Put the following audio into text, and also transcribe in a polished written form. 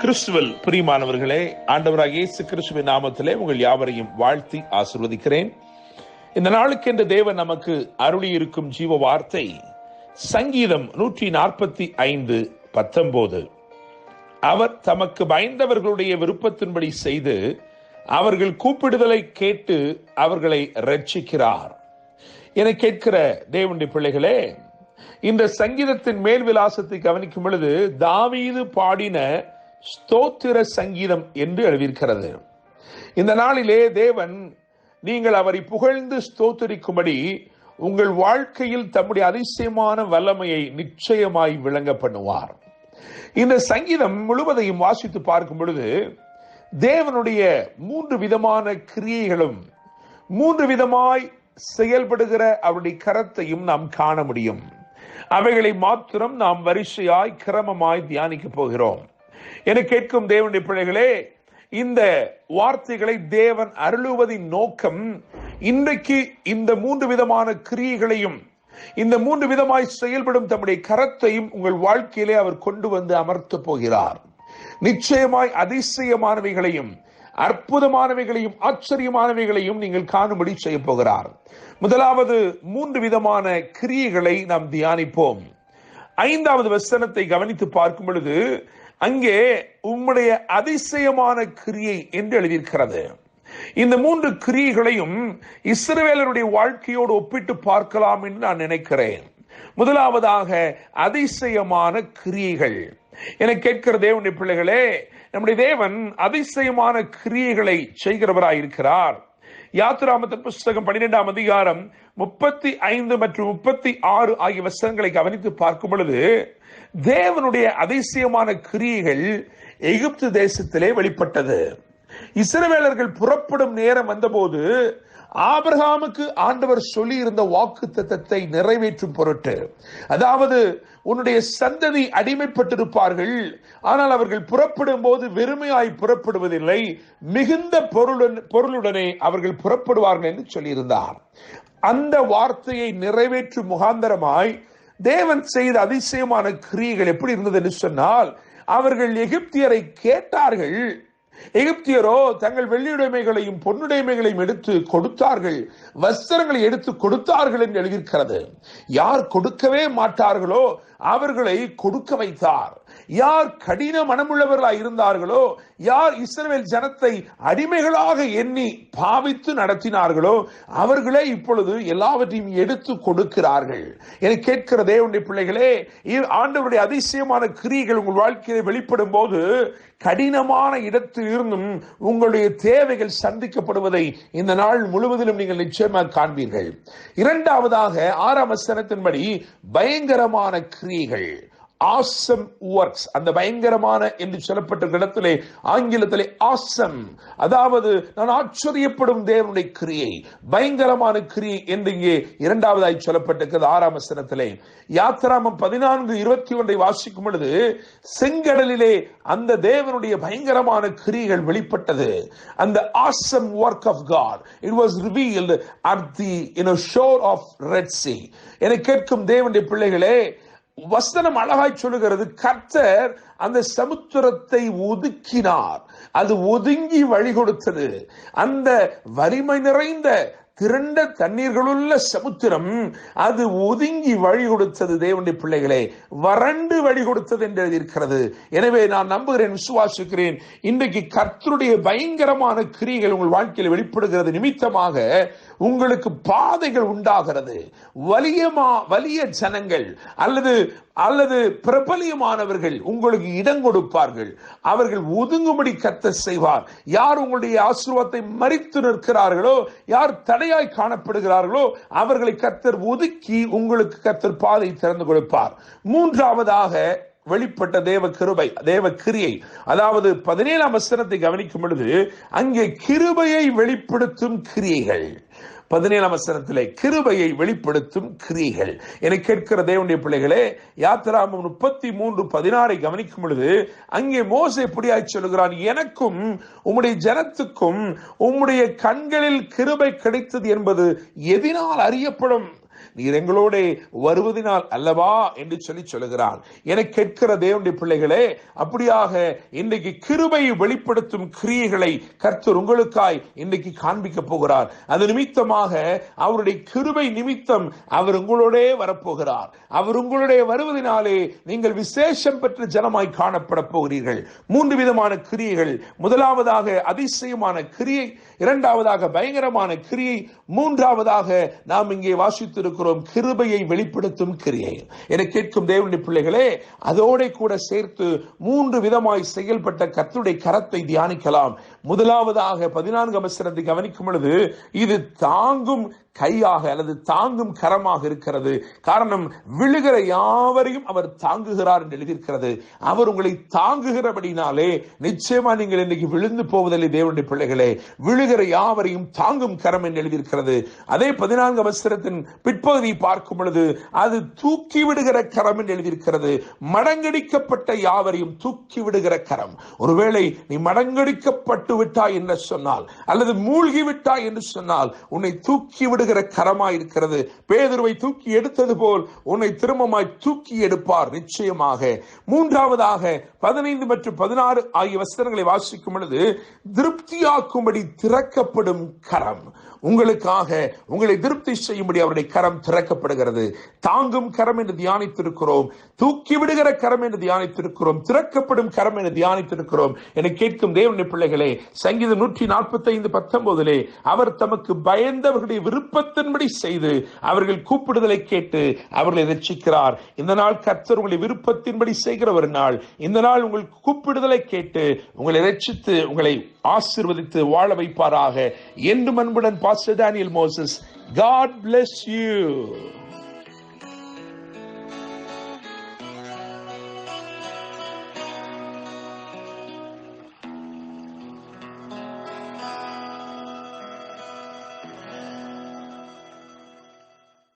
கிறிஸ்துவில் பிரியமானவர்களே, ஆண்டவராகிய இயேசு கிறிஸ்துவின் நாமத்திலே உங்கள் யாவரையும் வாழ்த்தி ஆசீர்வதிக்கிறேன். இந்த நாளுக்கென்று தேவன் நமக்கு அருளி இருக்கும் ஜீவ வார்த்தை சங்கீதம் 145:19. அவர் தமக்கு பயந்தவர்களுடைய விருப்பத்தின்படி செய்து அவர்கள் கூப்பிடுதலை கேட்டு அவர்களை ரட்சிக்கிறார் என கேட்கிற தேவனுடைய பிள்ளைகளே, இந்த சங்கீதத்தின் மேல் விலாசத்தை கவனிக்கும் பொழுது தாவீது பாடின ஸ்தோத்திர சங்கீதம் என்று எழுதியிருக்கிறது. இந்த நாளிலே தேவன் நீங்கள் அவரை புகழ்ந்து ஸ்தோத்திரிக்கும்படி உங்கள் வாழ்க்கையில் தம்முடைய அதிசயமான வல்லமையை நிச்சயமாய் விளங்க பண்ணுவார். இந்த சங்கீதம் முழுவதையும் வாசித்து பார்க்கும் பொழுது தேவனுடைய 3 விதமான கிரியைகளும் 3 விதமாய் செயல்படுகிற அவருடைய கரத்தையும் நாம் காண முடியும். அவைகளை மாத்திரம் நாம் வரிசையாய் கிரமமாய் தியானிக்க போகிறோம். என கேட்கும் தேவனுடைய பிள்ளைகளே, இந்த வார்த்தைகளை தேவன் அருளுவதின் நோக்கம் இன்றைக்கு இந்த 3 விதமான கிரியைகளையும் இந்த 3 விதமாய் செயல்படும் தம்முடைய கரத்தையும் உங்கள் வாழ்க்கையிலே அவர் கொண்டு வந்து அமர்த்த போகிறார். நிச்சயமாய் அதிசயமானவைகளையும் அற்புதமானவைகளையும் ஆச்சரியமானவைகளையும் நீங்கள் காணும்படி செய்ய போகிறார். முதலாவது 3 விதமான கிரியைகளை நாம் தியானிப்போம். 5வது வசனத்தை கவனித்து பார்க்கும் பொழுது அங்கே உம்முடைய அதிசயமான கிரியை என்று எழுதியிருக்கிறது. இந்த 3 கிரியைகளையும் இஸ்ரவேலருடைய வாழ்க்கையோடு ஒப்பிட்டு பார்க்கலாம் என்று நான் நினைக்கிறேன். முதலாவதாக அதிசயமான கிரியைகள் என கேட்கிற தேவனுடைய பிள்ளைகளே, நம்முடைய தேவன் அதிசயமான கிரியைகளை செய்கிறவராயிருக்கிறார். யாத்திராகமத்தின் புஸ்தகம் 12ஆம் அதிகாரம் 35 மற்றும் 36 ஆகிய வசனங்களை கவனித்து பார்க்கும் பொழுது தேவனுடைய அதிசயமான கிரியைகள் எகிப்து தேசத்திலே வெளிப்பட்டது. இஸ்ரவேலர்கள் புறப்படும் நேரம் வந்தபோது ஆபிரகாமுக்கு ஆண்டவர் சொல்லி இருந்த வாக்குத்தத்தத்தை நிறைவேற்றும் பொருட்டு, அதாவது உன்னுடைய சந்ததி அடிமைப்பட்டிருப்பார்கள், ஆனால் அவர்கள் புறப்படும் போது வெறுமையாய் புறப்படுவதில்லை, மிகுந்த பொருளுடனே அவர்கள் புறப்படுவார்கள் என்று சொல்லியிருந்தார். அந்த வார்த்தையை நிறைவேற்றும் முகாந்தரமாய் தேவன் செய்த அதிசயமான கிரியைகள் எப்படி இருந்தது என்று சொன்னால், அவர்கள் எகிப்தியரை கேட்டார்கள். எகிப்தியரோ தங்கள் வெள்ளியுடைமைகளையும் பொன்னுடைமைகளையும் எடுத்து கொடுத்தார்கள், வஸ்திரங்களை எடுத்து கொடுத்தார்கள் என்று எழுதியிருக்கிறது. யார் கொடுக்கவே மாட்டார்களோ அவர்களை கொடுக்க வைத்தார். யார் கடின மனமுள்ளவர்களாய் இருந்தார்களோ, யார் இஸ்ரவேல் ஜனத்தை அடிமைகளாக எண்ணி பாவித்து நடத்தினார்களோ அவர்களே இப்பொழுது எல்லாவற்றையும் எடுத்து கொடுக்கிறார்கள். என கேட்கிற தேவனுடைய பிள்ளைகளே, ஆண்டவருடைய அதிசயமான கிரியைகள் உங்கள் வாழ்க்கையை வெளிப்படும் போது கடினமான இடத்தில் இருந்தும் உங்களுடைய தேவைகள் சந்திக்கப்படுவதை இந்த நாள் முழுவதிலும் நீங்கள் நிச்சயமாக காண்பீர்கள். 2வதாக 6ஆம் வசனத்தின்படி பயங்கரமான கிரியைகள், awesome works, அந்த பயங்கரமான என்று சொல்லப்பட்ட இடத்திலே ஆங்கிலத்திலே awesome, அதாவது நான் ஆச்சரியப்படும் தேவனுடைய கிரியை, பயங்கரமான கிரியை என்று இங்கே 2வதாய் சொல்லப்பட்டிருக்கிறது 6ஆம் வசனத்திலே. யாத்திராகமம் 14:21 வாசிக்கும் பொழுது செங்கடலிலே அந்த தேவனுடைய பயங்கரமான கிரியைகள் வெளிப்பட்டது. அந்த awesome work of God, it was revealed at the shore of Red Sea. என கேட்கும் தேவனுடைய பிள்ளைகளே, வசனம் அழகாய் சொல்லுகிறது, கர்த்தர் அந்த சமுத்திரத்தை ஒதுக்கினார், அது ஒதுங்கி வழி கொடுத்தது. அந்த வலிமை நிறைந்த திரண்ட தண்ணீர்களுள்ள சமுத்திரம் அது ஒதுங்கி வழி கொடுத்தது. தேவனுடைய பிள்ளைகளே, வறண்டு வழி கொடுத்தது என்று எழுதியிருக்கிறது. எனவே நான் நம்புகிறேன், விசுவாசிக்கிறேன், இன்றைக்கு கர்த்தருடைய பயங்கரமான கிரியைகள் உங்கள் வாழ்க்கையில் வெளிப்படுகிறது நிமித்தமாக உங்களுக்கு பாதைகள் உண்டாகிறது. வலிய ஜனங்கள் அல்லது பிரபலியமானவர்கள் உங்களுக்கு இடம் கொடுப்பார்கள். அவர்கள் ஒதுங்கும்படி கர்த்தர் செய்வார். யார் உங்களுடைய ஆசீர்வாதத்தை மறித்து நிற்கிறார்களோ, யார் தடையாய் காணப்படுகிறார்களோ அவர்களை கர்த்தர் ஒதுக்கி உங்களுக்கு கர்த்தர் பாதை திறந்து கொடுப்பார். 3வதாக வெளிப்பட்ட தேவ கிரியை, அதாவது 17ஆம் வசனத்தை கவனிக்கும் பொழுது அங்கே கிருபையை வெளிப்படுத்தும் கிரியைகள். 17ஆம் வசனத்திலே கிருபையை வெளிப்படுத்தும் கிரியைகள் என கேட்கிற தேவனுடைய பிள்ளைகளே, யாத்திராகமம் 33:16 கவனிக்கும் பொழுது அங்கே மோசே எப்படியாய் சொல்லுகிறான், எனக்கும் உம்முடைய ஜனத்துக்கும் உம்முடைய கண்களில் கிருபை கிடைத்தது என்பது எதினால் அறியப்படும்? நீர் எங்களோட வருவதனால் அல்லவா என்று சொல்லுகிறார். என கேட்கிற தேவனுடைய பிள்ளைகளே, அப்படியாக இன்றைக்கு கிருபையை வெளிப்படுத்தும் கிரியைகளை கர்த்தர் உங்களுக்காய் இன்றைக்கு காண்பிக்க போகிறார். அது நிமித்தமாக அவருடைய கிருபை நிமித்தம் அவர் உங்களோட வரப்போகிறார். அவர் உங்களுடைய வருவதனாலே நீங்கள் விசேஷம் பெற்ற ஜனமாய் காணப்பட போகிறீர்கள். 3 விதமான கிரியைகள். முதலாவதாக அதிசயமான கிரியை, இரண்டாவதாக பயங்கரமான கிரியை, மூன்றாவதாக நாம் இங்கே வாசித்திருக்கிறோம் கிருபையை வெளிப்படுத்தும் கிரியை. என கேட்கும் தேவனுடைய பிள்ளைகளே, அதோட கூட சேர்த்து 3 விதமாய் செயல்பட்ட கர்த்தருடைய கரத்தை தியானிக்கலாம். முதலாவதாக 14 வசனத்தை கவனிக்கும் பொழுது, இது தாங்கும் கையாக அல்லது தாங்கும் கரமாக இருக்கிறது. காரணம், விழுகிற யாவரையும் அவர் தாங்குகிறார் என்று எழுதியிருக்கிறது. அவர் உங்களை தாங்குகிறபடினாலே நிச்சயமா நீங்கள் இன்னைக்கு விழுந்து போவதில்லை. தேவனுடைய பிள்ளைகளே, விழுகிற யாவரையும் தாங்கும் கரம் என்று எழுதியிருக்கிறது. அதே 14 வசனத்தின் பிற்பகுதியை பார்க்கும் பொழுது, அது தூக்கி விடுகிற கரம் என்று எழுதியிருக்கிறது. மடங்கடிக்கப்பட்ட யாவரையும் தூக்கி விடுகிற கரம். ஒருவேளை நீ மடங்கடிக்கப்பட்டு விட்டாய் என்று சொன்னால், அல்லது மூழ்கி விட்டாய் என்று சொன்னால், உன்னை தூக்கி விடுகிற கரமாய் இருக்கிறது. பேதுருவை தூக்கி எடுத்தது போல் உன்னை திரும்பமாய் தூக்கி எடுப்பார் நிச்சயமாக. மூன்றாவதாக 15 மற்றும் 16 ஆகிய வசனங்களை வாசிக்கும் பொழுது, திருப்தியாக்கும்படி திறக்கப்படும் கரம். உங்களுக்காக உங்களை திருப்தி செய்யும்படி அவருடைய கரம் திறக்கப்படுகிறது. தாங்கும் கரம் என்று தியானித்திருக்கிறோம், தூக்கி விடுகிற கரம் என்று தியானித்திருக்கிறோம், திறக்கப்படும் கரம் என்று தியானித்திருக்கிறோம். என கேட்கும் தேவனுடைய பிள்ளைகளே, சங்கீதம் 145:19 அவர் தமக்கு பயந்தவர்களுடைய விருப்பத்தின்படி செய்து அவர்கள் கூப்பிடுதலை கேட்டு அவர்களை ரட்சிக்கிறார். இந்த நாள் கர்த்தர் உங்களை விருப்பத்தின்படி செய்கிற ஒரு நாள். இந்த நாள் உங்கள் கூப்பிடுதலை கேட்டு உங்களை ரட்சித்து உங்களை ஆசீர்வதித்து வாழ வைப்பாராக. என்று அன்புடன் pastor Daniel Moses. God bless you.